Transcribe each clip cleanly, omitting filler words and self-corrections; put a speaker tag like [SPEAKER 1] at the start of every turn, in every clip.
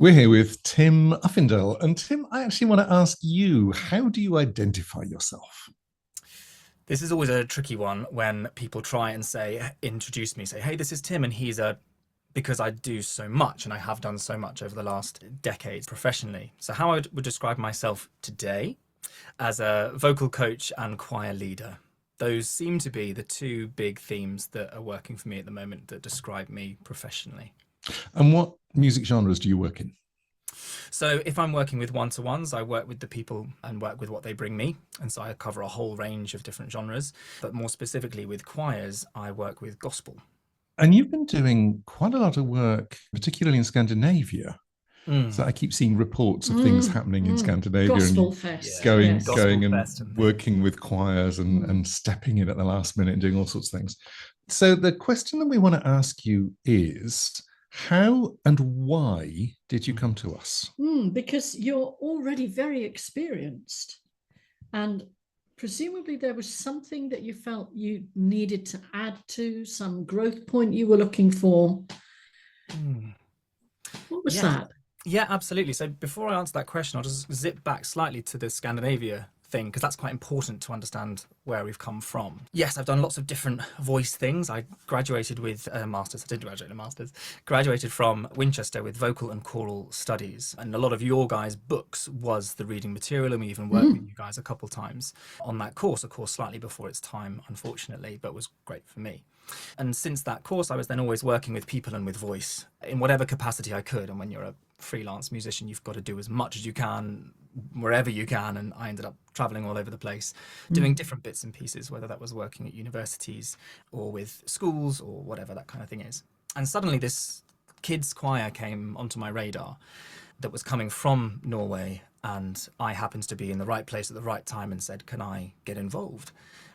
[SPEAKER 1] We're here with Tim Uffindell. And Tim, I actually want to ask you, how do you identify yourself?
[SPEAKER 2] This is always a tricky one when people try and say, introduce me, say, hey, this is Tim, and because I do so much and I have done so much over the last decades professionally. So, how I would describe myself today as a vocal coach and choir leader. Those seem to be the two big themes that are working for me at the moment that describe me professionally.
[SPEAKER 1] And what music genres do you work in?
[SPEAKER 2] So if I'm working with one-to-ones, I work with the people and work with what they bring me. And so I cover a whole range of different genres. But more specifically with choirs, I work with gospel.
[SPEAKER 1] And you've been doing quite a lot of work, particularly in Scandinavia. So
[SPEAKER 2] Mm,
[SPEAKER 1] I keep seeing reports of things happening in Scandinavia and you
[SPEAKER 3] Gospel Fest,
[SPEAKER 2] yeah,
[SPEAKER 1] going
[SPEAKER 3] yes.
[SPEAKER 2] gospel
[SPEAKER 1] going and
[SPEAKER 2] fest and things.
[SPEAKER 1] working with choirs and,
[SPEAKER 3] Mm.
[SPEAKER 1] and stepping in at the last minute and doing all sorts of things. So the question that we want to ask you is how and why did you come to us?
[SPEAKER 3] Because you're already very experienced, and presumably there was something that you felt you needed to add to, some growth point you were looking for.
[SPEAKER 2] Mm.
[SPEAKER 3] What was
[SPEAKER 2] Yes.
[SPEAKER 3] that?
[SPEAKER 2] Yeah, absolutely. So before I answer that question, I'll just zip back slightly to the Scandinavia thing because that's quite important to understand where we've come from. Yes, I've done lots of different voice things. I graduated with a master's. I did graduate a master's. Graduated from Winchester with vocal and choral studies. And a lot of your guys' books was the reading material, and we even worked with
[SPEAKER 3] Mm.
[SPEAKER 2] you guys a couple times on that course, of course, slightly before its time, unfortunately, but was great for me. And since that course, I was then always working with people and with voice in whatever capacity I could. And when you're a freelance musician, you've got to do as much as you can wherever you can. And I ended up traveling all over the place, doing
[SPEAKER 3] Mm.
[SPEAKER 2] different bits and pieces, whether that was working at universities or with schools or whatever that kind of thing is. And suddenly this kids choir came onto my radar that was coming from Norway, and I happened to be in the right place at the right time and said, can I get involved?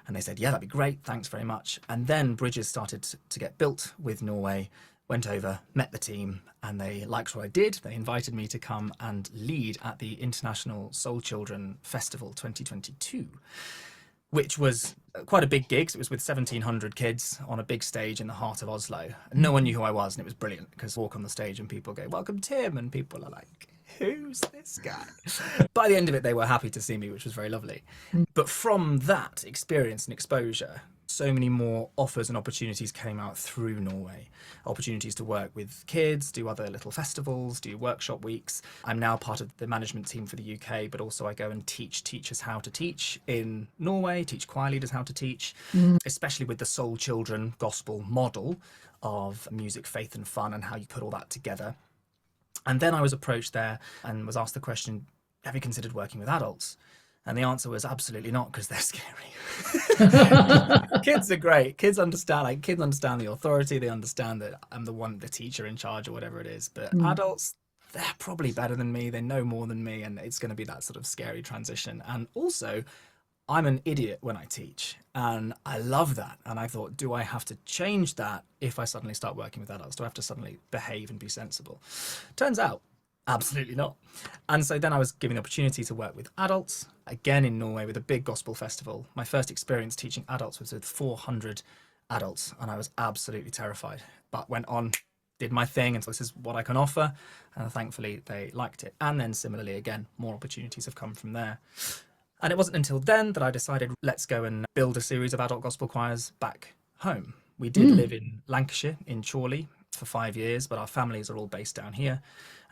[SPEAKER 2] And they said, yeah, that'd be great. Thanks very much. And then bridges started to get built with Norway, went over, met the team, and they liked what I did. They invited me to come and lead at the International Soul Children Festival 2022, which was quite a big gig. So it was with 1,700 kids on a big stage in the heart of Oslo. No one knew who I was, and it was brilliant because I walk on the stage and people go, welcome, Tim. And people are like, who's this guy? By the end of it, they were happy to see me, which was very lovely. But from that experience and exposure, so many more offers and opportunities came out through Norway. Opportunities to work with kids, do other little festivals, do workshop weeks. I'm now part of the management team for the UK, but also I go and teach teachers how to teach in Norway, teach choir leaders how to teach, especially with the Soul Children gospel model of music, faith, and fun, and how you put all that together. And then I was approached there and was asked the question, have you considered working with adults? And the answer was absolutely not, because they're scary. Kids are great. Kids understand the authority. They understand that I'm the one, the teacher in charge or whatever it is. But
[SPEAKER 3] Mm.
[SPEAKER 2] adults, they're probably better than me. They know more than me. And it's going to be that sort of scary transition. And also, I'm an idiot when I teach, and I love that. And I thought, do I have to change that if I suddenly start working with adults? Do I have to suddenly behave and be sensible? Turns out, absolutely not. And so then I was given the opportunity to work with adults, again in Norway with a big gospel festival. My first experience teaching adults was with 400 adults, and I was absolutely terrified, but went on, did my thing, and so this is what I can offer. And thankfully, they liked it. And then similarly, again, more opportunities have come from there. And it wasn't until then that I decided, let's go and build a series of adult gospel choirs back home. We did live in Lancashire, in Chorley, for 5 years, but our families are all based down here.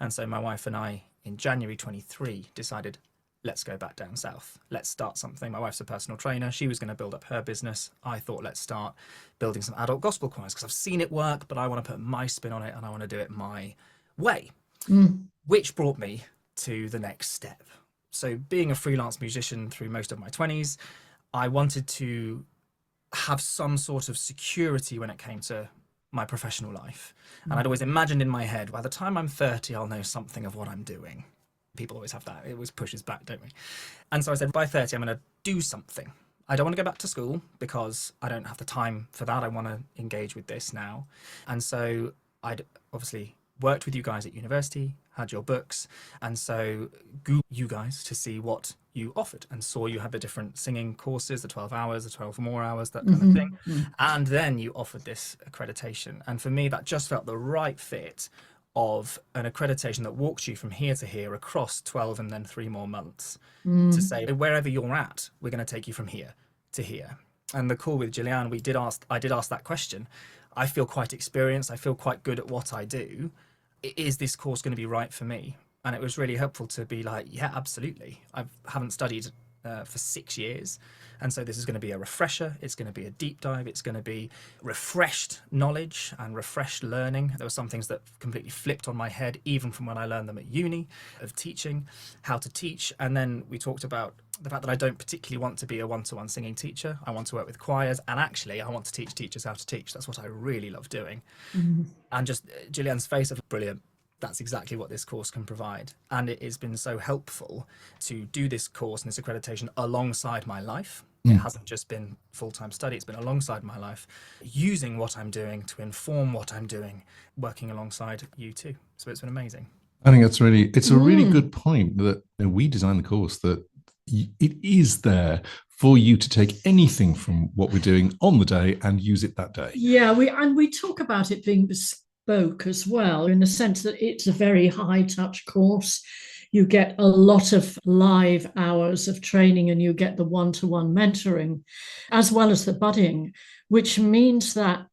[SPEAKER 2] And so my wife and I, in January 23, decided, let's go back down south. Let's start something. My wife's a personal trainer. She was going to build up her business. I thought, let's start building some adult gospel choirs because I've seen it work, but I want to put my spin on it and I want to do it my way,
[SPEAKER 3] Mm.
[SPEAKER 2] which brought me to the next step. So being a freelance musician through most of my 20s, I wanted to have some sort of security when it came to my professional life. And I'd always imagined in my head, by the time I'm 30, I'll know something of what I'm doing. People always have that. It always pushes back, don't we? And so I said, by 30, I'm going to do something. I don't want to go back to school because I don't have the time for that. I want to engage with this now. And so I'd obviously worked with you guys at university, had your books, and so Googled you guys to see what you offered and saw you had the different singing courses, the 12 hours, the 12 more hours, that kind of thing.
[SPEAKER 3] Mm.
[SPEAKER 2] And then you offered this accreditation. And for me, that just felt the right fit of an accreditation that walks you from here to here across 12 and then 3 more months to
[SPEAKER 3] Mm.
[SPEAKER 2] say, wherever you're at, we're going to take you from here to here. And the call with Gillian, I did ask that question. I feel quite experienced. I feel quite good at what I do. Is this course going to be right for me? And it was really helpful to be like, yeah, absolutely. I haven't studied for 6 years. And so this is going to be a refresher. It's going to be a deep dive. It's going to be refreshed knowledge and refreshed learning. There were some things that completely flipped on my head, even from when I learned them at uni, of teaching, how to teach. And then we talked about the fact that I don't particularly want to be a one-to-one singing teacher. I want to work with choirs. And actually, I want to teach teachers how to teach. That's what I really love doing.
[SPEAKER 3] Mm.
[SPEAKER 2] And just Gillian's face of brilliant. That's exactly what this course can provide. And it has been so helpful to do this course and this accreditation alongside my life. It hasn't just been full-time study, it's been alongside my life, using what I'm doing to inform what I'm doing, working alongside you too. So it's been amazing.
[SPEAKER 1] I think it's a really good point that we designed the course that it is there for you to take anything from what we're doing on the day and use it that day.
[SPEAKER 3] Yeah, we talk about it being bespoke as well, in the sense that it's a very high touch course. You get a lot of live hours of training and you get the one-to-one mentoring as well as the buddying, which means that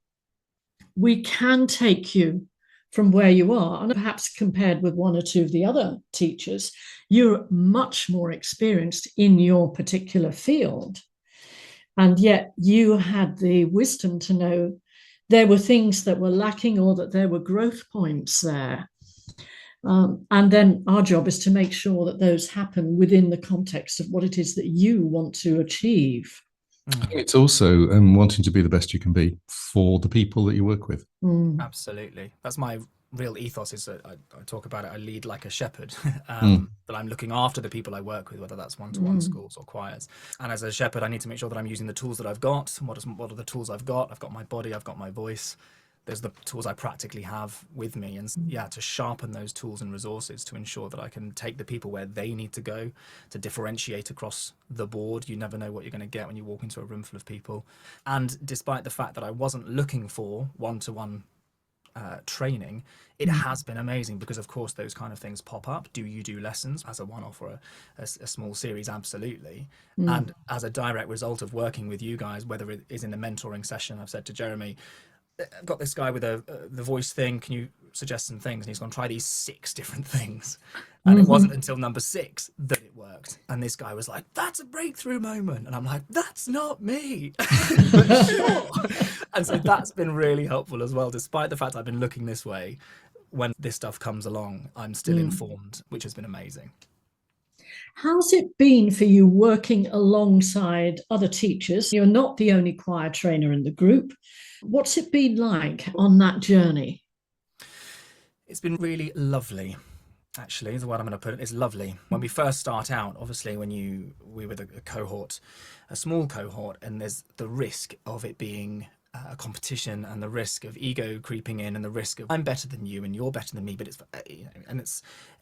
[SPEAKER 3] we can take you from where you are. And perhaps compared with one or two of the other teachers, you're much more experienced in your particular field. And yet you had the wisdom to know there were things that were lacking or that there were growth points there. And then our job is to make sure that those happen within the context of what it is that you want to achieve.
[SPEAKER 1] It's also wanting to be the best you can be for the people that you work with.
[SPEAKER 2] Absolutely. That's my real ethos, is that I talk about it. I lead like a shepherd, that I'm looking after the people I work with, whether that's one-to-one schools or choirs. And as a shepherd, I need to make sure that I'm using the tools that I've got. What are the tools I've got? I've got my body, I've got my voice. There's the tools I practically have with me, and to sharpen those tools and resources to ensure that I can take the people where they need to go, to differentiate across the board. You never know what you're going to get when you walk into a room full of people. And despite the fact that I wasn't looking for one-to-one training, it has been amazing, because of course those kind of things pop up. Do you do lessons as a one-off or a small series? Absolutely. And as a direct result of working with you guys, whether it is in the mentoring session, I've said to Jeremy, I've got this guy with the voice thing, can you suggest some things? And he's gone, try these 6 different things. And it wasn't until number 6 that it worked. And this guy was like, that's a breakthrough moment. And I'm like, that's not me. But sure. And so that's been really helpful as well. Despite the fact I've been looking this way, when this stuff comes along, I'm still informed, which has been amazing.
[SPEAKER 3] How's it been for you working alongside other teachers? You're not the only choir trainer in the group. What's it been like on that journey?
[SPEAKER 2] It's been really lovely, actually, is the word I'm going to put it. It's lovely. When we first start out, obviously, we were a cohort, a small cohort, and there's the risk of it being a competition, and the risk of ego creeping in, and the risk of I'm better than you and you're better than me. But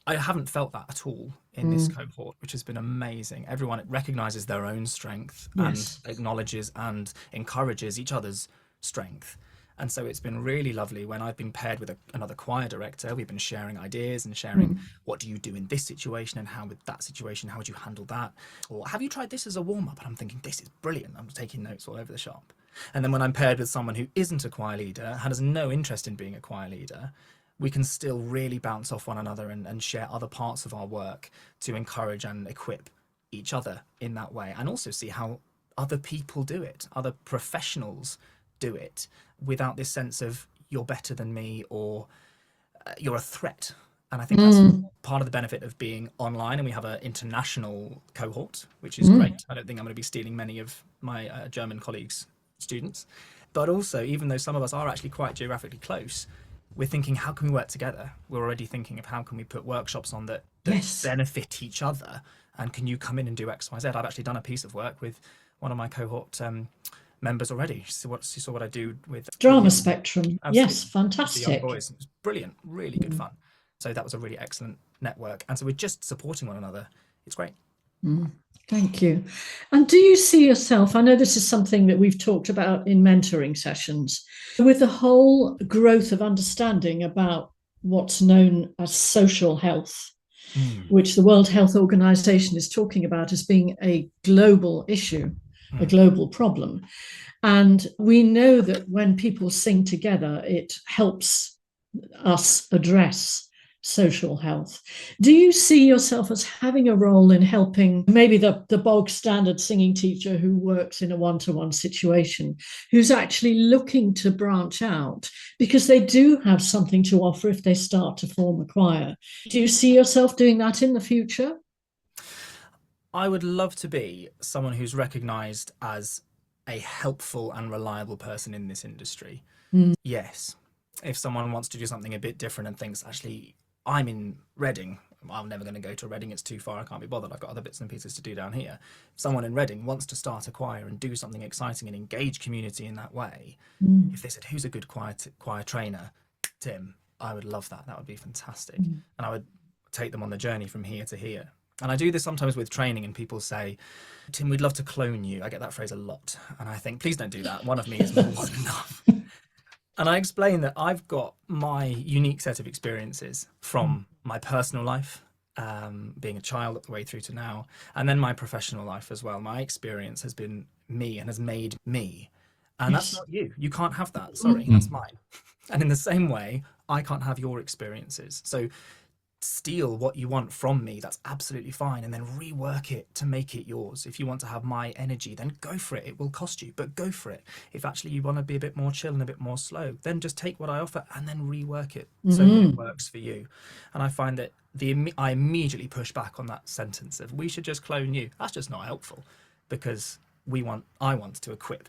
[SPEAKER 2] I haven't felt that at all in this cohort, which has been amazing. Everyone recognizes their own strength and acknowledges and encourages each other's strength. And so it's been really lovely when I've been paired with another choir director. We've been sharing ideas and sharing what do you do in this situation, and how with that situation, how would you handle that? Or have you tried this as a warm-up? And I'm thinking, this is brilliant. I'm taking notes all over the shop. And then when I'm paired with someone who isn't a choir leader, has no interest in being a choir leader, we can still really bounce off one another and share other parts of our work to encourage and equip each other in that way. And also see how other people do it, other professionals do it, without this sense of you're better than me or you're a threat. And I think that's part of the benefit of being online, and we have an international cohort, which is great. I don't think I'm going to be stealing many of my German colleagues' students, but also, even though some of us are actually quite geographically close, we're thinking, how can we work together? We're already thinking of how can we put workshops on that benefit each other, and can you come in and do X, Y, Z? I've actually done a piece of work with one of my cohort members already. She saw what I do with
[SPEAKER 3] Drama Spectrum.
[SPEAKER 2] Absolutely.
[SPEAKER 3] Yes, fantastic.
[SPEAKER 2] The young boys. It was brilliant, really good fun. So that was a really excellent network. And so we're just supporting one another. It's great.
[SPEAKER 3] Thank you. And do you see yourself, I know this is something that we've talked about in mentoring sessions, with the whole growth of understanding about what's known as social health,
[SPEAKER 2] Mm.
[SPEAKER 3] which the World Health Organization is talking about as being a global issue, a global problem. And we know that when people sing together, it helps us address social health. Do you see yourself as having a role in helping maybe the bog standard singing teacher who works in a one-to-one situation, who's actually looking to branch out because they do have something to offer if they start to form a choir? Do you see yourself doing that in the future?
[SPEAKER 2] I would love to be someone who's recognized as a helpful and reliable person in this industry.
[SPEAKER 3] Mm.
[SPEAKER 2] Yes. If someone wants to do something a bit different and thinks, actually, I'm in Reading, I'm never going to go to Reading, it's too far, I can't be bothered, I've got other bits and pieces to do down here. If someone in Reading wants to start a choir and do something exciting and engage community in that way, if they said, who's a good choir trainer? Tim, I would love that. That would be fantastic. And I would take them on the journey from here to here. And I do this sometimes with training, and people say, Tim, we'd love to clone you. I get that phrase a lot. And I think, please don't do that. One of me is more than enough. And I explain that I've got my unique set of experiences from my personal life, being a child up the way through to now, and then my professional life as well. My experience has been me and has made me. And that's not you. You can't have that. Sorry, that's mine. And in the same way, I can't have your experiences. So steal what you want from me, that's absolutely fine, and then rework it to make it yours. If you want to have my energy, then go for it. It will cost you, but go for it. If actually you want to be a bit more chill and a bit more slow, then just take what I offer and then rework it so that it works for you. And I find that I immediately push back on that sentence of we should just clone you. That's just not helpful, because I want to equip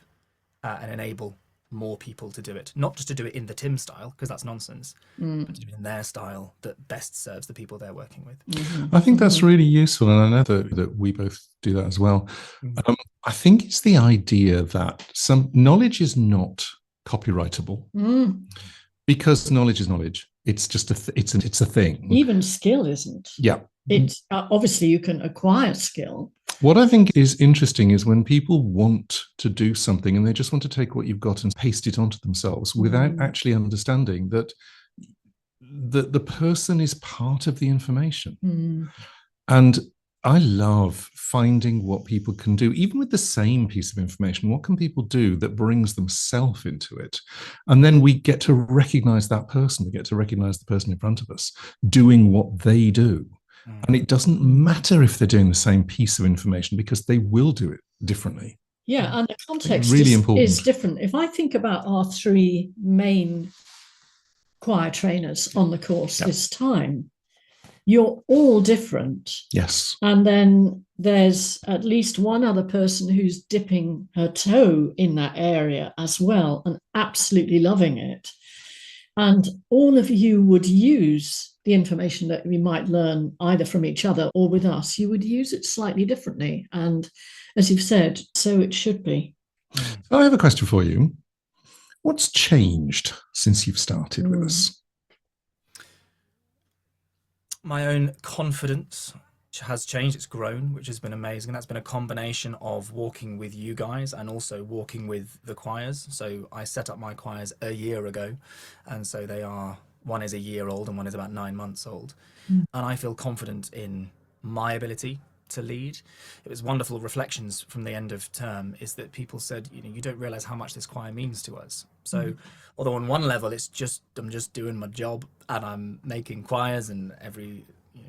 [SPEAKER 2] and enable more people to do it, not just to do it in the Tim style, because that's nonsense, but to do it in their style that best serves the people they're working with.
[SPEAKER 1] I think that's really useful, and I know that we both do that as well. I think it's the idea that some knowledge is not copyrightable, because knowledge is knowledge. It's just it's a thing.
[SPEAKER 3] Even skill isn't.
[SPEAKER 1] Yeah.
[SPEAKER 3] It's obviously you can acquire skill.
[SPEAKER 1] What I think is interesting is when people want to do something and they just want to take what you've got and paste it onto themselves without actually understanding that the person is part of the information. And I love finding what people can do, even with the same piece of information. What can people do that brings themselves into it? And then we get to recognize that person. We get to recognize the person in front of us doing what they do. And it doesn't matter if they're doing the same piece of information, because they will do it differently.
[SPEAKER 3] Yeah, and the context
[SPEAKER 1] really
[SPEAKER 3] is different. If I think about our three main choir trainers on the course this time, you're all different.
[SPEAKER 1] Yes.
[SPEAKER 3] And then there's at least one other person who's dipping her toe in that area as well and absolutely loving it. And all of you would use the information that we might learn either from each other or with us. You would use it slightly differently. And as you've said, so it should be.
[SPEAKER 1] I have a question for you. What's changed since you've started with us?
[SPEAKER 2] My own confidence has changed. It's grown, which has been amazing. That's been a combination of walking with you guys and also walking with the choirs. So I set up my choirs a year ago, and so one is a year old and one is about 9 months old. And I feel confident in my ability to lead. It was wonderful reflections from the end of term is that people said, you don't realize how much this choir means to us. So although on one level I'm just doing my job and I'm making choirs, and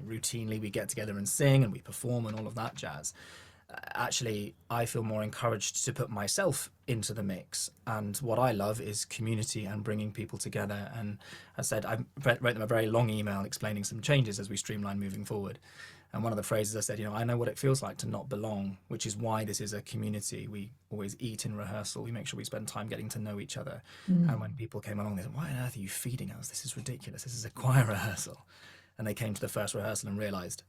[SPEAKER 2] routinely we get together and sing and we perform and all of that jazz. Actually, I feel more encouraged to put myself into the mix. And what I love is community and bringing people together. And as I said, I wrote them a very long email explaining some changes as we streamline moving forward. And one of the phrases I said, I know what it feels like to not belong, which is why this is a community. We always eat in rehearsal. We make sure we spend time getting to know each other. And when people came along, they said, why on earth are you feeding us? This is ridiculous. This is a choir rehearsal. And they came to the first rehearsal and realized,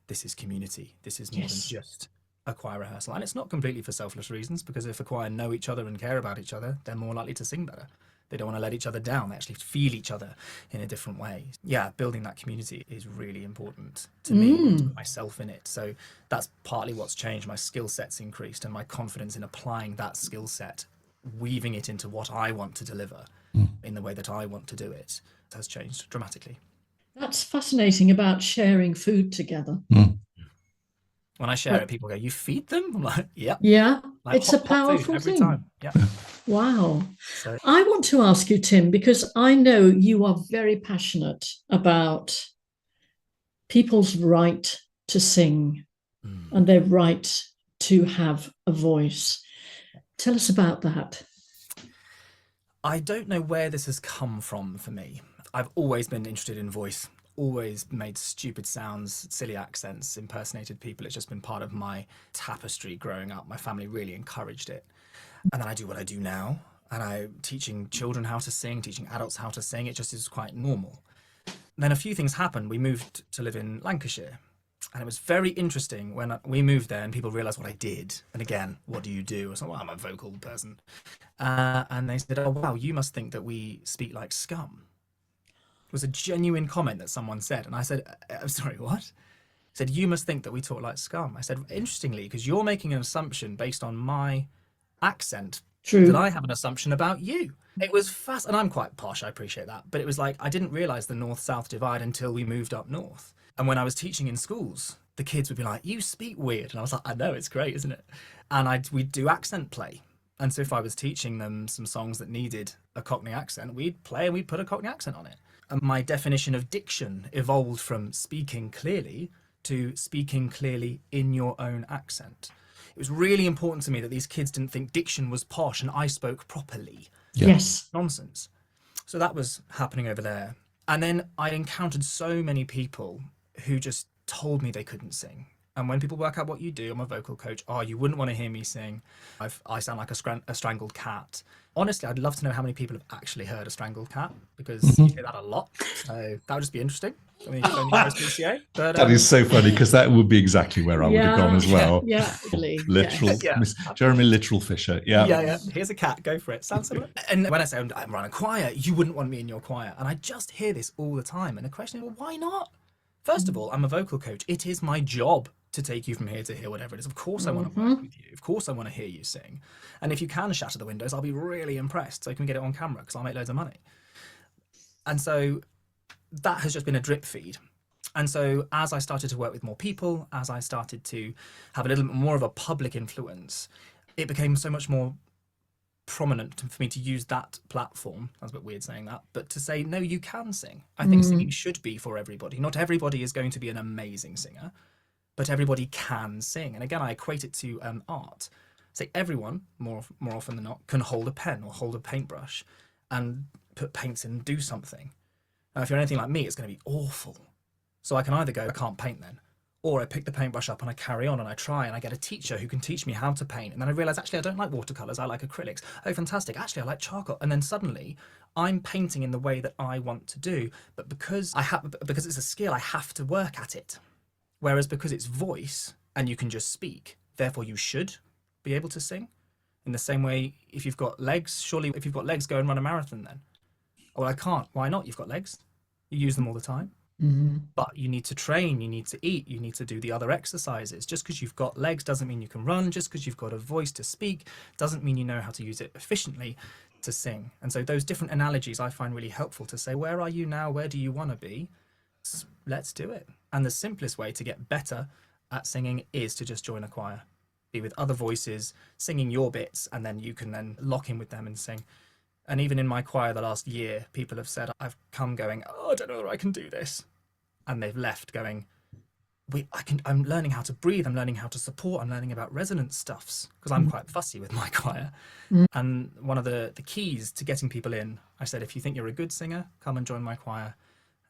[SPEAKER 2] this is community. This is more than just a choir rehearsal. And it's not completely for selfless reasons, because if a choir know each other and care about each other, they're more likely to sing better. They don't want to let each other down. They actually feel each other in a different way. Yeah, building that community is really important to me, to put myself in it. So that's partly what's changed. My skill set's increased, and my confidence in applying that skill set, weaving it into what I want to deliver, in the way that I want to do it has changed dramatically.
[SPEAKER 3] That's fascinating about sharing food together.
[SPEAKER 2] When I share it, people go, "You feed them?" I'm like, "Yep."
[SPEAKER 3] Yeah,
[SPEAKER 2] Like
[SPEAKER 3] it's a
[SPEAKER 2] hot food
[SPEAKER 3] powerful
[SPEAKER 2] every
[SPEAKER 3] thing.
[SPEAKER 2] time. Yeah.
[SPEAKER 3] Wow.
[SPEAKER 2] So
[SPEAKER 3] I want to ask you, Tim, because I know you are very passionate about people's right to sing and their right to have a voice. Tell us about that.
[SPEAKER 2] I don't know where this has come from for me. I've always been interested in voice, always made stupid sounds, silly accents, impersonated people. It's just been part of my tapestry growing up. My family really encouraged it. And then I do what I do now. And I'm teaching children how to sing, teaching adults how to sing. It just is quite normal. And then a few things happened. We moved to live in Lancashire. And it was very interesting when we moved there and people realised what I did. And again, what do you do? I was like, well, I'm a vocal person. And they said, oh, wow, you must think that we speak like scum. It was a genuine comment that someone said. And I said, I'm sorry, what? He said, you must think that we talk like scum. I said, interestingly, because you're making an assumption based on my accent.
[SPEAKER 3] True.
[SPEAKER 2] That I have an assumption about you. It was fast. And I'm quite posh, I appreciate that. But it was like, I didn't realise the north-south divide until we moved up north. And when I was teaching in schools, the kids would be like, you speak weird. And I was like, I know, it's great, isn't it? And we'd do accent play. And so if I was teaching them some songs that needed a Cockney accent, we'd play and we'd put a Cockney accent on it. And my definition of diction evolved from speaking clearly to speaking clearly in your own accent. It was really important to me that these kids didn't think diction was posh and I spoke properly.
[SPEAKER 1] Yeah.
[SPEAKER 3] Yes.
[SPEAKER 2] Nonsense. So that was happening over there. And then I encountered so many people who just told me they couldn't sing. And when people work out what you do, I'm a vocal coach. Oh, you wouldn't want to hear me sing. I sound like a strangled cat. Honestly, I'd love to know how many people have actually heard a strangled cat, because you hear that a lot. So that would just be interesting. I mean, RSPCA, but,
[SPEAKER 1] that is so funny, because that would be exactly where I would have gone as well.
[SPEAKER 3] Yeah,
[SPEAKER 1] Literal, Jeremy Literal Fisher.
[SPEAKER 2] Yeah. Here's a cat. Go for it. Sounds similar. And when I say I'm running a choir, you wouldn't want me in your choir. And I just hear this all the time. And the question is, well, why not? First of all, I'm a vocal coach. It is my job to take you from here to here, whatever it is. Of course I want to work with you. Of course I want to hear you sing. And if you can shatter the windows, I'll be really impressed. So I can get it on camera, because I'll make loads of money. And so that has just been a drip feed. And so as I started to work with more people, as I started to have a little bit more of a public influence, it became so much more prominent for me to use that platform. That's a bit weird saying that, but to say, no, you can sing. I think singing should be for everybody. Not everybody is going to be an amazing singer, but everybody can sing. And again, I equate it to art. Say everyone, more often than not, can hold a pen or hold a paintbrush and put paints in and do something. Now, if you're anything like me, it's going to be awful. So I can either go, I can't paint then, or I pick the paintbrush up and I carry on and I try and I get a teacher who can teach me how to paint. And then I realise, actually, I don't like watercolours, I like acrylics. Oh, fantastic. Actually, I like charcoal. And then suddenly I'm painting in the way that I want to do. But because it's a skill, I have to work at it. Whereas because it's voice and you can just speak, therefore you should be able to sing. In the same way, if you've got legs, surely if you've got legs, go and run a marathon then. Oh, well, I can't. Why not? You've got legs. You use them all the time. But you need to train, you need to eat, you need to do the other exercises. Just because you've got legs doesn't mean you can run. Just because you've got a voice to speak doesn't mean you know how to use it efficiently to sing. And so those different analogies I find really helpful to say, where are you now? Where do you want to be? Let's do it. And the simplest way to get better at singing is to just join a choir. Be with other voices, singing your bits, and then you can then lock in with them and sing. And even in my choir the last year, people have said, I've come going, oh, I don't know whether I can do this. And they've left going, I'm learning how to breathe, I'm learning how to support, I'm learning about resonance stuffs, because I'm quite fussy with my choir. And one of the keys to getting people in, I said, if you think you're a good singer, come and join my choir.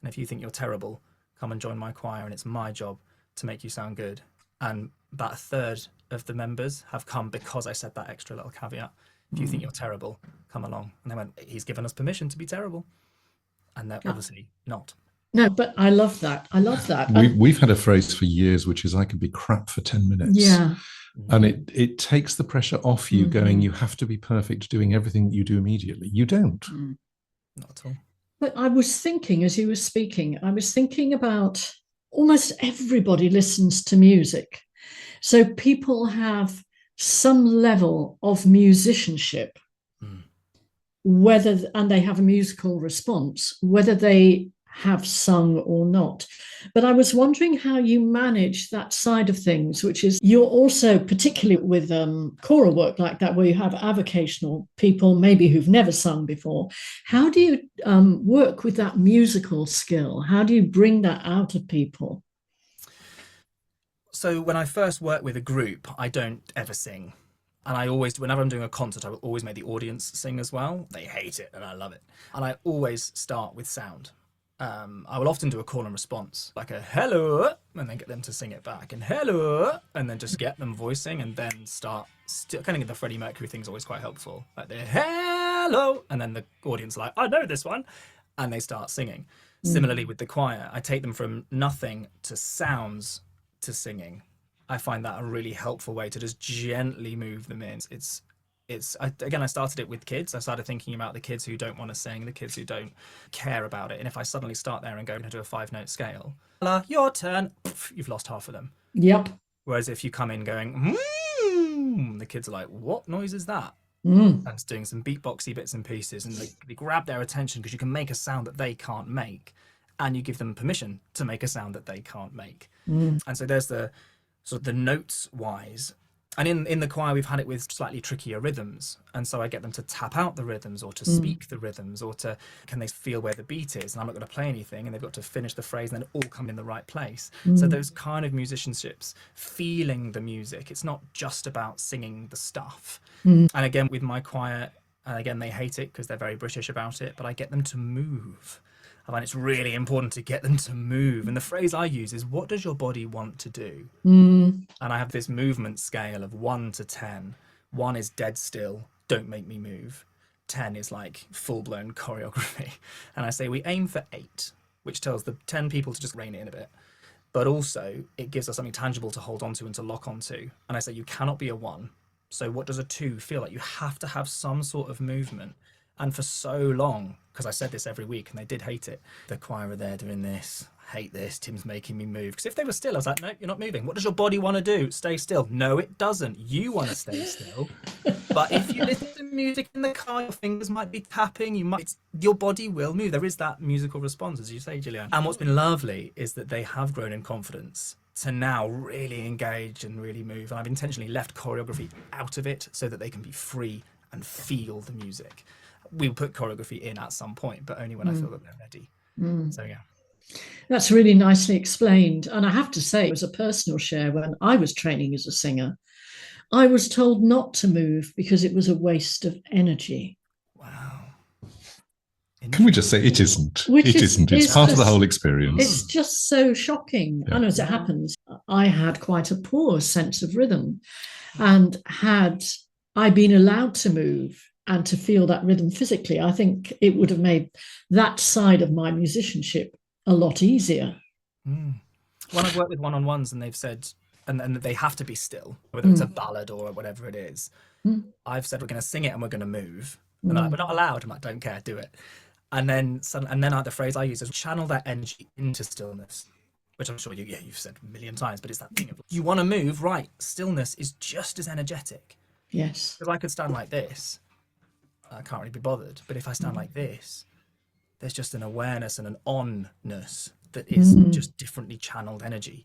[SPEAKER 2] And if you think you're terrible, come and join my choir, and it's my job to make you sound good. And about a third of the members have come because I said that extra little caveat. If you think you're terrible, come along. And they went, he's given us permission to be terrible. And they're obviously not.
[SPEAKER 3] No, but I love that. I love that.
[SPEAKER 1] We've had a phrase for years, which is, I could be crap for 10 minutes.
[SPEAKER 3] Yeah.
[SPEAKER 1] And it takes the pressure off you going, you have to be perfect doing everything that you do immediately. You don't.
[SPEAKER 2] Not at all.
[SPEAKER 3] But I was thinking, as you were speaking, I was thinking about almost everybody listens to music. So people have some level of musicianship. whether, and they have a musical response, whether they have sung or not. But I was wondering how you manage that side of things, which is you're also, particularly with choral work like that, where you have avocational people, maybe who've never sung before. How do you work with that musical skill? How do you bring that out of people?
[SPEAKER 2] So when I first work with a group, I don't ever sing. And I always, whenever I'm doing a concert, I will always make the audience sing as well. They hate it and I love it. And I always start with sound. I will often do a call and response, like a hello, and then get them to sing it back, and hello, and then just get them voicing, and then start. Kind of the Freddie Mercury thing is always quite helpful. Like the hello, and then the audience are like, I know this one, and they start singing. Similarly with the choir, I take them from nothing to sounds to singing. I find that a really helpful way to just gently move them in. Again, I started it with kids. I started thinking about the kids who don't want to sing, the kids who don't care about it. And if I suddenly start there and go and do a 5-note scale, your turn, you've lost half of them.
[SPEAKER 3] Yep.
[SPEAKER 2] Whereas if you come in going, the kids are like, what noise is that?
[SPEAKER 3] Mm.
[SPEAKER 2] And it's doing some beatboxy bits and pieces, and they grab their attention because you can make a sound that they can't make, and you give them permission to make a sound that they can't make. And so there's the sort of the notes wise. And in the choir, we've had it with slightly trickier rhythms. And so I get them to tap out the rhythms, or to speak the rhythms, or can they feel where the beat is? And I'm not going to play anything, and they've got to finish the phrase and then all come in the right place. So those kind of musicianships, feeling the music, it's not just about singing the stuff. And again, with my choir, again, they hate it because they're very British about it, but I get them to move. I find it's really important to get them to move. And the phrase I use is, what does your body want to do? And I have this movement scale of 1 to 10. 1 is dead still, don't make me move. 10 is like full-blown choreography. And I say we aim for 8, which tells the 10 people to just rein it in a bit. But also it gives us something tangible to hold on to and to lock onto. And I say you cannot be a 1. So what does a 2 feel like? You have to have some sort of movement. And for so long, because I said this every week and they did hate it, the choir are there doing this, hate this, Tim's making me move. Because if they were still, I was like, no, you're not moving. What does your body want to do? Stay still. No, it doesn't. You want to stay still. But if you listen to music in the car, your fingers might be tapping, your body will move. There is that musical response, as you say, Gillian. And what's been lovely is that they have grown in confidence to now really engage and really move. And I've intentionally left choreography out of it so that they can be free and feel the music. We'll put choreography in at some point, but only when I feel that they're ready. So yeah.
[SPEAKER 3] That's really nicely explained. And I have to say, as a personal share, when I was training as a singer, I was told not to move because it was a waste of energy.
[SPEAKER 2] Wow.
[SPEAKER 1] Can we just say it isn't? It isn't. It's part of the whole experience.
[SPEAKER 3] It's just so shocking. Yeah. And as it happens, I had quite a poor sense of rhythm. And had I been allowed to move and to feel that rhythm physically, I think it would have made that side of my musicianship a lot easier.
[SPEAKER 2] When I've worked with one-on-ones and they've said, and they have to be still, whether it's a ballad or whatever it is, I've said, we're going to sing it and we're going to move. And they're like, we're not allowed. I'm like, don't care, do it. And then the phrase I use is channel that energy into stillness, which I'm sure you've said a million times, but it's that thing of, you want to move, right? Stillness is just as energetic.
[SPEAKER 3] Yes.
[SPEAKER 2] Because I could stand like this, I can't really be bothered. But if I stand like this, there's just an awareness and an onness that is just differently channeled energy.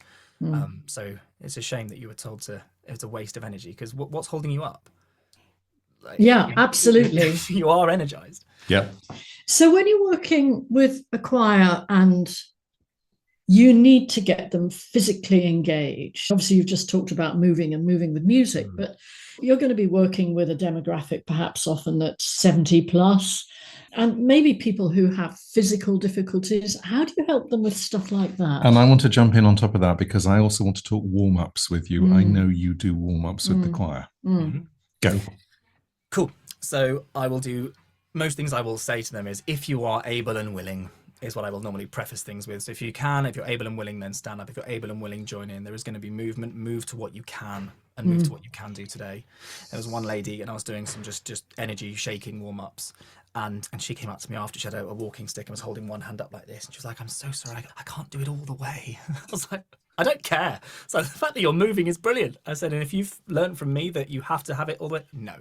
[SPEAKER 2] So it's a shame that you were told it's a waste of energy, because what's holding you up? Like,
[SPEAKER 3] absolutely.
[SPEAKER 2] You are energized.
[SPEAKER 1] Yeah.
[SPEAKER 3] So when you're working with a choir and you need to get them physically engaged, obviously you've just talked about moving with music, but you're going to be working with a demographic perhaps often that's 70 plus, and maybe people who have physical difficulties. How do you help them with stuff like that?
[SPEAKER 1] And I want to jump in on top of that, because I also want to talk warm-ups with you. I know you do warm-ups with the choir. Go.
[SPEAKER 2] Cool. So I will do, most things I will say to them is, if you are able and willing, is what I will normally preface things with. So if you're able and willing, then stand up. If you're able and willing, join in. There is going to be movement. Move to what you can, and move to what you can do today. There was one lady, and I was doing some just energy shaking warm-ups, and she came up to me after. She had a walking stick and was holding one hand up like this, and she was like, I'm so sorry, I can't do it all the way. I was like, I don't care. So the fact that you're moving is brilliant. I said, and if you've learned from me that you have to have it all the way, no,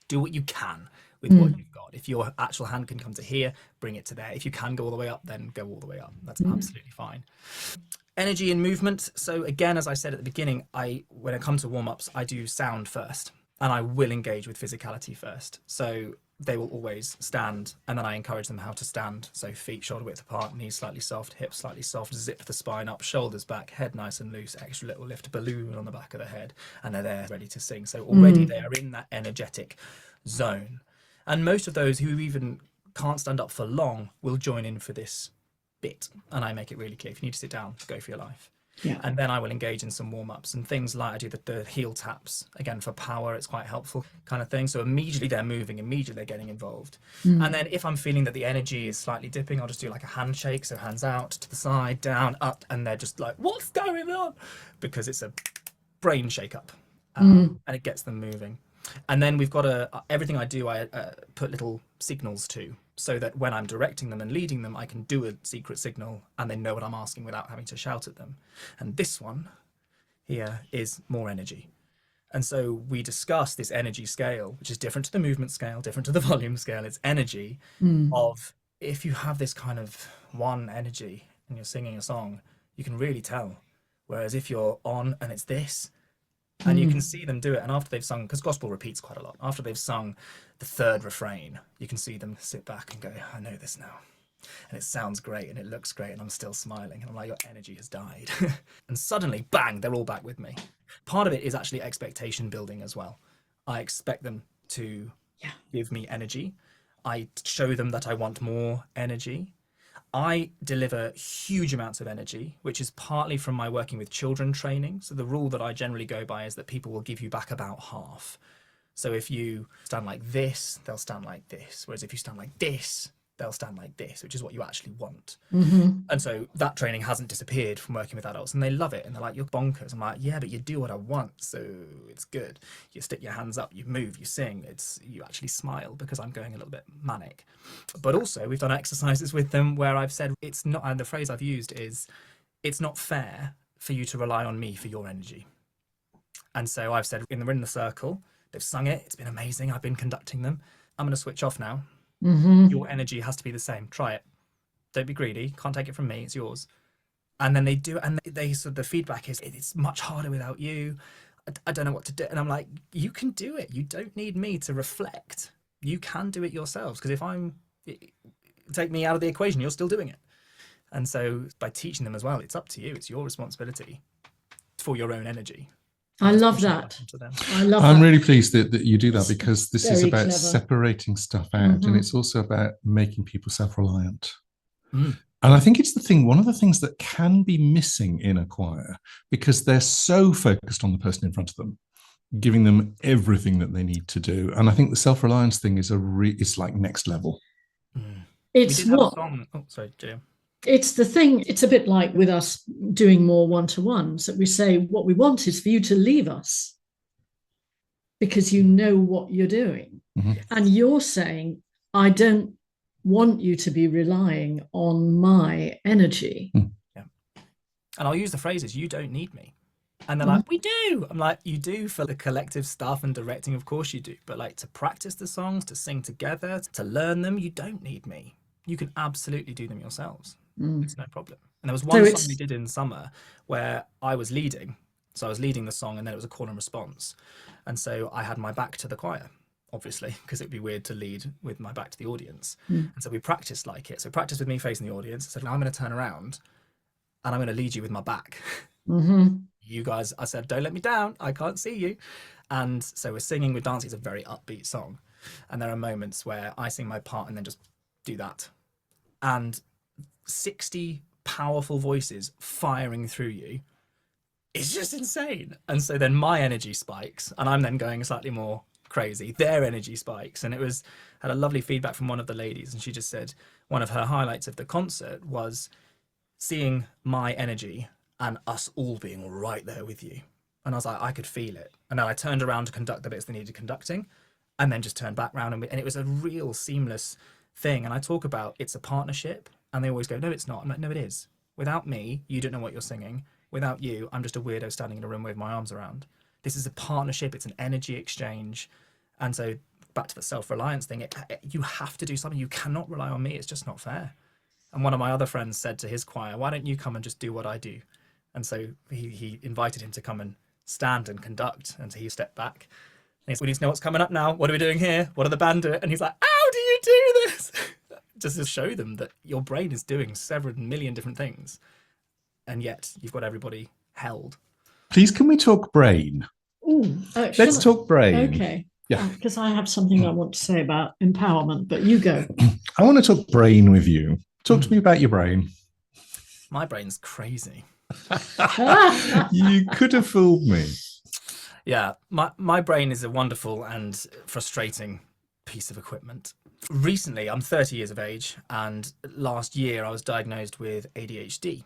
[SPEAKER 2] do what you can. with what you've got. If your actual hand can come to here, bring it to there. If you can go all the way up, then go all the way up. That's absolutely fine. Energy and movement. So again, as I said at the beginning, when it comes to warm-ups, I do sound first, and I will engage with physicality first. So they will always stand, and then I encourage them how to stand. So feet shoulder width apart, knees slightly soft, hips slightly soft, zip the spine up, shoulders back, head nice and loose, extra little lift, balloon on the back of the head, and they're there ready to sing. So already they are in that energetic zone. And most of those who even can't stand up for long will join in for this bit, and I make it really clear: if you need to sit down, go for your life. And then I will engage in some warm-ups and things like I do the heel taps again for power. It's quite helpful kind of thing. So immediately they're moving, immediately they're getting involved. And then if I'm feeling that the energy is slightly dipping, I'll just do like a handshake. So hands out, to the side, down, up, and they're just like, what's going on? Because it's a brain shake-up, and it gets them moving. And then we've got everything I do, I put little signals to, so that when I'm directing them and leading them, I can do a secret signal and they know what I'm asking without having to shout at them. And this one here is more energy. And so we discuss this energy scale, which is different to the movement scale, different to the volume scale. It's energy of, if you have this kind of one energy and you're singing a song, you can really tell. Whereas if you're on and it's this, and you can see them do it. And after they've sung, because gospel repeats quite a lot, after they've sung the third refrain, you can see them sit back and go, I know this now. And it sounds great and it looks great and I'm still smiling. And I'm like, your energy has died. And suddenly, bang, they're all back with me. Part of it is actually expectation building as well. I expect them to give me energy. I show them that I want more energy. I deliver huge amounts of energy, which is partly from my working with children training. So the rule that I generally go by is that people will give you back about half. So if you stand like this, they'll stand like this. Whereas if you stand like this, they'll stand like this, which is what you actually want. And so that training hasn't disappeared from working with adults, and they love it. And they're like, you're bonkers. I'm like, yeah, but you do what I want, so it's good. You stick your hands up, you move, you sing. You actually smile, because I'm going a little bit manic. But also we've done exercises with them where I've said it's not, and the phrase I've used is, it's not fair for you to rely on me for your energy. And so I've said, we're in the circle, they've sung it, it's been amazing, I've been conducting them. I'm going to switch off now. Your energy has to be the same. Try it. Don't be greedy. Can't take it from me. It's yours. And then they do it, and they sort of, the feedback is, it's much harder without you. I don't know what to do. And I'm like, you can do it. You don't need me to reflect. You can do it yourselves. Because take me out of the equation, you're still doing it. And so by teaching them as well, it's up to you. It's your responsibility for your own energy.
[SPEAKER 3] I love that.
[SPEAKER 1] I'm really pleased that you do that, because this is about
[SPEAKER 3] clever.
[SPEAKER 1] separating stuff out, and it's also about making people self-reliant. And I think it's one of the things that can be missing in a choir, because they're so focused on the person in front of them, giving them everything that they need to do. And I think the self-reliance thing is it's like next level.
[SPEAKER 3] It's what?
[SPEAKER 2] Oh, sorry, Jim.
[SPEAKER 3] It's the thing, it's a bit like with us doing more one-to-ones, that we say what we want is for you to leave us because you know what you're doing. And you're saying, I don't want you to be relying on my energy.
[SPEAKER 2] And I'll use the phrases, you don't need me. And they're like, we do. I'm like, you do for the collective stuff and directing, of course you do. But like, to practice the songs, to sing together, to learn them, you don't need me. You can absolutely do them yourselves. It's no problem. And there was one song we did in summer where I was leading. So I was leading the song, and then it was a call and response. And so I had my back to the choir, obviously, because it'd be weird to lead with my back to the audience. And so we practiced like it. So practice with me facing the audience. I said, now I'm going to turn around and I'm going to lead you with my back. You guys, I said, don't let me down. I can't see you. And so we're singing, we're dancing. It's a very upbeat song. And there are moments where I sing my part and then just do that. And 60 powerful voices firing through you is just insane. And so then my energy spikes, and I'm then going slightly more crazy. Their energy spikes. And had a lovely feedback from one of the ladies, and she just said one of her highlights of the concert was seeing my energy and us all being right there with you. And I was like, I could feel it. And then I turned around to conduct the bits that needed conducting, and then just turned back around, and it was a real seamless thing. And I talk about, it's a partnership. And they always go, no, it's not. I'm like, no, it is. Without me, you don't know what you're singing. Without you, I'm just a weirdo standing in a room with my arms around. This is a partnership. It's an energy exchange. And so back to the self-reliance thing, you have to do something. You cannot rely on me. It's just not fair. And one of my other friends said to his choir, why don't you come and just do what I do? And so he invited him to come and stand and conduct. And so he stepped back. And he said, we need to know what's coming up now. What are we doing here? What are the band doing? And he's like, how do you do this? Just to show them that your brain is doing several million different things. And yet you've got everybody held.
[SPEAKER 1] Please, can we talk brain?
[SPEAKER 3] Ooh,
[SPEAKER 1] Let's talk brain.
[SPEAKER 3] Okay.
[SPEAKER 1] Yeah.
[SPEAKER 3] Because I have something I want to say about empowerment, but you go.
[SPEAKER 1] I want to talk brain with you. Talk to me about your brain.
[SPEAKER 2] My brain's crazy.
[SPEAKER 1] You could have fooled me.
[SPEAKER 2] Yeah, my brain is a wonderful and frustrating piece of equipment. Recently, I'm 30 years of age, and last year I was diagnosed with ADHD,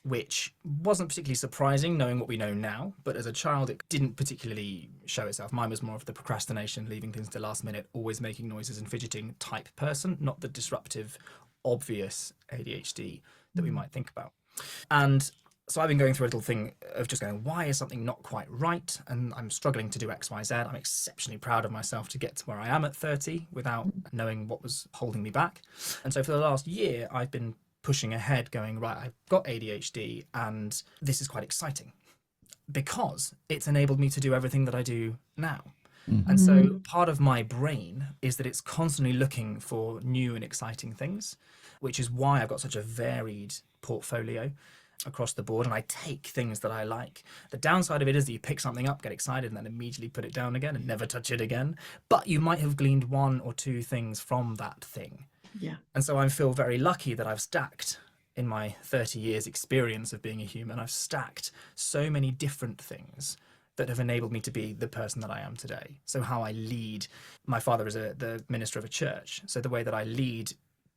[SPEAKER 2] which wasn't particularly surprising knowing what we know now, but as a child it didn't particularly show itself. Mine was more of the procrastination, leaving things to the last minute, always making noises and fidgeting type person, not the disruptive, obvious ADHD that we might think about. And so I've been going through a little thing of just going, why is something not quite right? And I'm struggling to do X, Y, Z. I'm exceptionally proud of myself to get to where I am at 30 without knowing what was holding me back. And so for the last year, I've been pushing ahead going, right, I've got ADHD and this is quite exciting because it's enabled me to do everything that I do now. And so part of my brain is that it's constantly looking for new and exciting things, which is why I've got such a varied portfolio across the board, and I take things that I like. The downside of it is that you pick something up, get excited, and then immediately put it down again and never touch it again. But you might have gleaned one or two things from that thing.
[SPEAKER 3] Yeah.
[SPEAKER 2] And so I feel very lucky that I've stacked, in my 30 years experience of being a human, I've stacked so many different things that have enabled me to be the person that I am today. So how I lead, my father is the minister of a church. So the way that I lead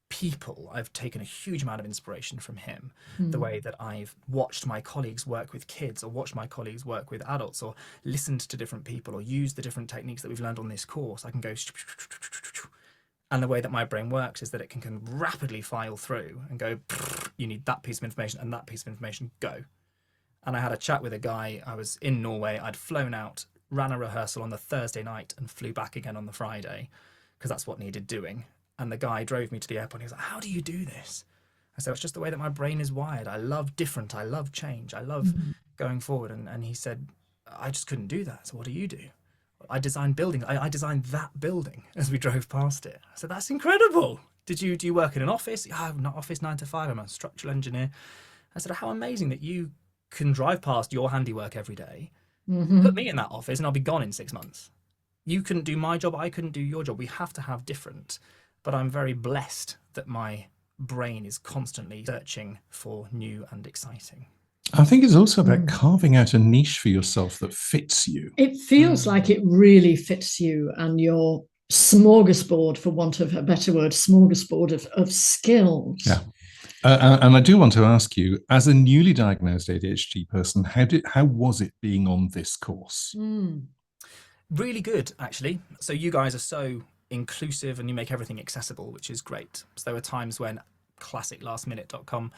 [SPEAKER 2] people, I've taken a huge amount of inspiration from him. The way that I've watched my colleagues work with kids, or watched my colleagues work with adults, or listened to different people, or used the different techniques that we've learned on this course. I can go, and the way that my brain works is that it can rapidly file through and go, you need that piece of information and that piece of information, go. And I had a chat with a guy. I was in Norway. I'd flown out, ran a rehearsal on the Thursday night and flew back again on the Friday because that's what needed doing. And the guy drove me to the airport. And he was like, how do you do this? I said, it's just the way that my brain is wired. I love different. I love change. I love going forward. And he said, I just couldn't do that. So what do you do? I designed buildings. I designed that building as we drove past it. I said, that's incredible. Do you work in an office? Oh, not office 9 to 5. I'm a structural engineer. I said, how amazing that you can drive past your handiwork every day, put me in that office, and I'll be gone in 6 months. You couldn't do my job. I couldn't do your job. We have to have different. But I'm very blessed that my brain is constantly searching for new and exciting.
[SPEAKER 1] I think it's also about carving out a niche for yourself that fits you.
[SPEAKER 3] It feels like it really fits you and your smorgasbord, for want of a better word, smorgasbord of skills.
[SPEAKER 1] Yeah. And I do want to ask you, as a newly diagnosed ADHD person, how was it being on this course?
[SPEAKER 2] Really good, actually. So you guys are so inclusive and you make everything accessible, which is great. So there were times when classiclastminute.com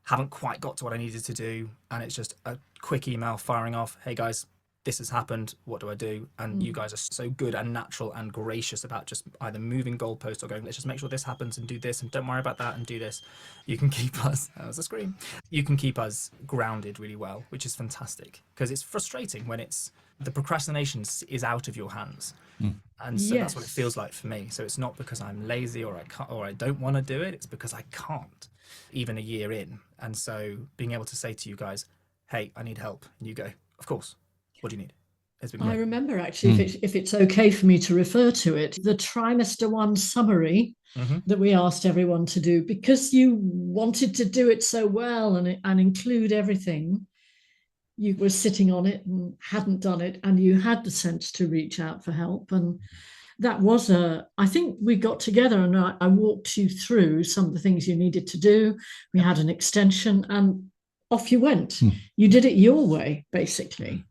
[SPEAKER 2] haven't quite got to what I needed to do, and it's just a quick email firing off, hey guys, this has happened, what do I do? And you guys are so good and natural and gracious about just either moving goalposts or going, let's just make sure this happens and do this and don't worry about that and do this. You can keep us, that was a scream, you can keep us grounded really well, which is fantastic, because it's frustrating when the procrastination is out of your hands. And so that's what it feels like for me. So it's not because I'm lazy or I can't, or I don't want to do it, it's because I can't, even a year in. And so being able to say to you guys, hey, I need help, and you go, of course, what do you need? It's been great.
[SPEAKER 3] I remember actually, if it's okay for me to refer to it, the trimester 1 summary that we asked everyone to do, because you wanted to do it so well and include everything. You were sitting on it and hadn't done it, and you had the sense to reach out for help. And that was I think we got together and I walked you through some of the things you needed to do. We had an extension and off you went. You did it your way, basically.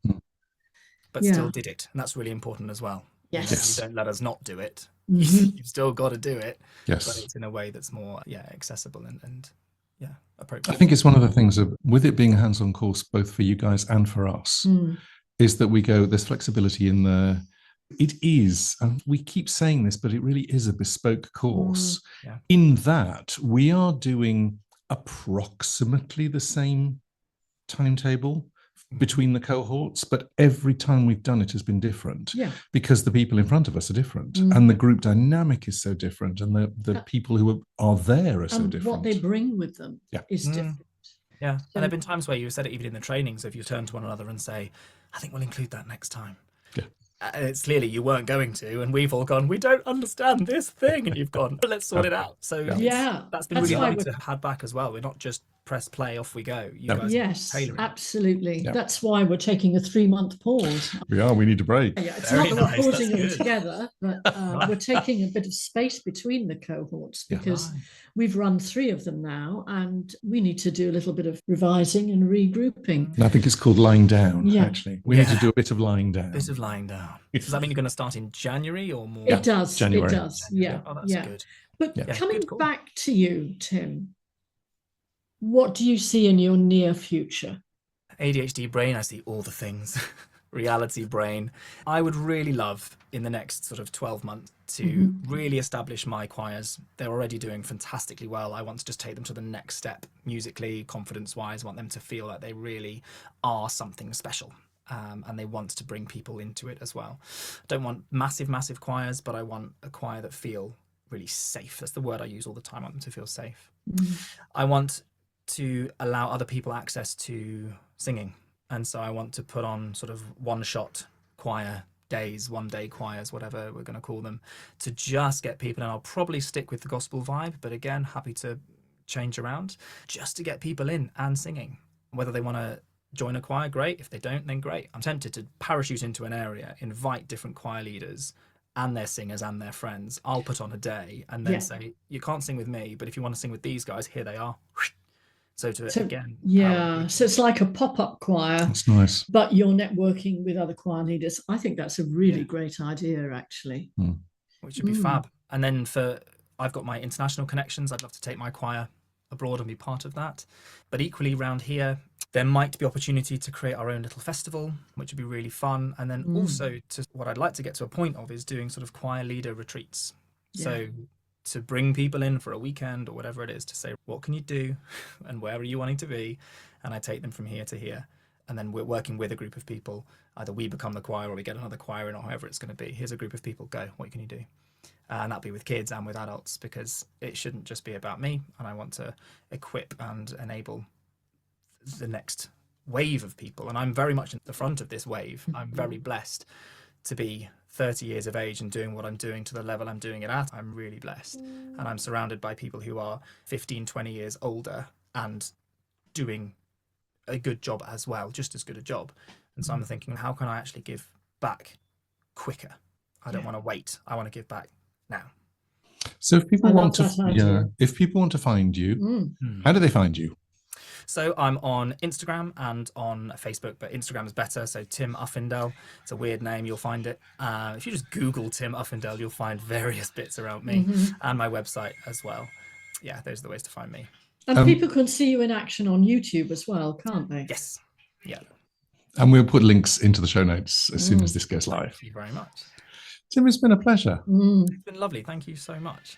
[SPEAKER 2] But still did it. And that's really important as well.
[SPEAKER 3] Yes.
[SPEAKER 2] You don't let us not do it. You've still got to do it.
[SPEAKER 1] Yes.
[SPEAKER 2] But it's in a way that's more accessible and appropriate.
[SPEAKER 1] I think it's one of the things with it being a hands-on course, both for you guys and for us, is that we go, there's flexibility in there. It is, and we keep saying this, but it really is a bespoke course.
[SPEAKER 2] Yeah.
[SPEAKER 1] In that we are doing approximately the same timetable between the cohorts, but every time we've done it has been different, because the people in front of us are different, and the group dynamic is so different, and the people who are there are so different.
[SPEAKER 3] What they bring with them is different.
[SPEAKER 2] Yeah, and there have been times where you said it even in the trainings, if you turn to one another and say, I think we'll include that next time.
[SPEAKER 1] Yeah.
[SPEAKER 2] And it's clearly you weren't going to, and we've all gone, we don't understand this thing, and you've gone, let's sort it out. So that's been really lovely to have back as well. We're not just press play, off we go. You guys
[SPEAKER 3] absolutely. That's why we're taking a 3-month pause.
[SPEAKER 1] We need a break.
[SPEAKER 3] It's not that we're pausing them together, but we're taking a bit of space between the cohorts, because we've run 3 of them now, and we need to do a little bit of revising and regrouping.
[SPEAKER 1] And I think it's called lying down, actually. We need to do a bit of lying down.
[SPEAKER 2] Does that mean you're going to start in January or more?
[SPEAKER 3] It does.
[SPEAKER 1] January.
[SPEAKER 3] It does. Yeah.
[SPEAKER 2] Oh, that's good.
[SPEAKER 3] But coming back to you, Tim, what do you see in your near future?
[SPEAKER 2] ADHD brain, I see all the things. Reality brain. I would really love in the next sort of 12 months to really establish my choirs. They're already doing fantastically well. I want to just take them to the next step musically, confidence-wise. I want them to feel like they really are something special. And they want to bring people into it as well. I don't want massive choirs, but I want a choir that feel really safe. That's the word I use all the time. I want them to feel safe. I want to allow other people access to singing. And so I want to put on sort of one-shot choir days, one-day choirs, whatever we're going to call them, to just get people in. I'll probably stick with the gospel vibe, but again, happy to change around, just to get people in and singing. Whether they want to join a choir, great. If they don't, then great. I'm tempted to parachute into an area, invite different choir leaders and their singers and their friends. I'll put on a day and then say, you can't sing with me, but if you want to sing with these guys, here they are. So again.
[SPEAKER 3] So it's like a pop-up choir.
[SPEAKER 1] That's nice.
[SPEAKER 3] But you're networking with other choir leaders. I think that's a really great idea, actually.
[SPEAKER 2] Which would be fab. And then I've got my international connections. I'd love to take my choir abroad and be part of that. But equally around here, there might be opportunity to create our own little festival, which would be really fun. And then also what I'd like to get to a point of is doing sort of choir leader retreats. So to bring people in for a weekend or whatever it is, to say, what can you do and where are you wanting to be? And I take them from here to here. And then we're working with a group of people. Either we become the choir or we get another choir in, or however it's going to be. Here's a group of people, go, what can you do? And that'll be with kids and with adults, because it shouldn't just be about me. And I want to equip and enable the next wave of people. And I'm very much in the front of this wave. I'm very blessed to be 30 years of age and doing what I'm doing to the level I'm doing it at. I'm really blessed. And I'm surrounded by people who are 15, 20 years older and doing a good job as well, just as good a job. And so I'm thinking, how can I actually give back quicker? I don't want to wait. I want to give back now.
[SPEAKER 1] So if people want to find you, how do they find you?
[SPEAKER 2] So I'm on Instagram and on Facebook, but Instagram is better. So Tim Uffindell. It's a weird name. You'll find it. If you just Google Tim Uffindell, you'll find various bits around me and my website as well. Yeah, those are the ways to find me.
[SPEAKER 3] And people can see you in action on YouTube as well, can't they?
[SPEAKER 2] Yes. Yeah.
[SPEAKER 1] And we'll put links into the show notes as soon as this goes live.
[SPEAKER 2] Thank you very much.
[SPEAKER 1] Tim, it's been a pleasure.
[SPEAKER 2] It's been lovely. Thank you so much.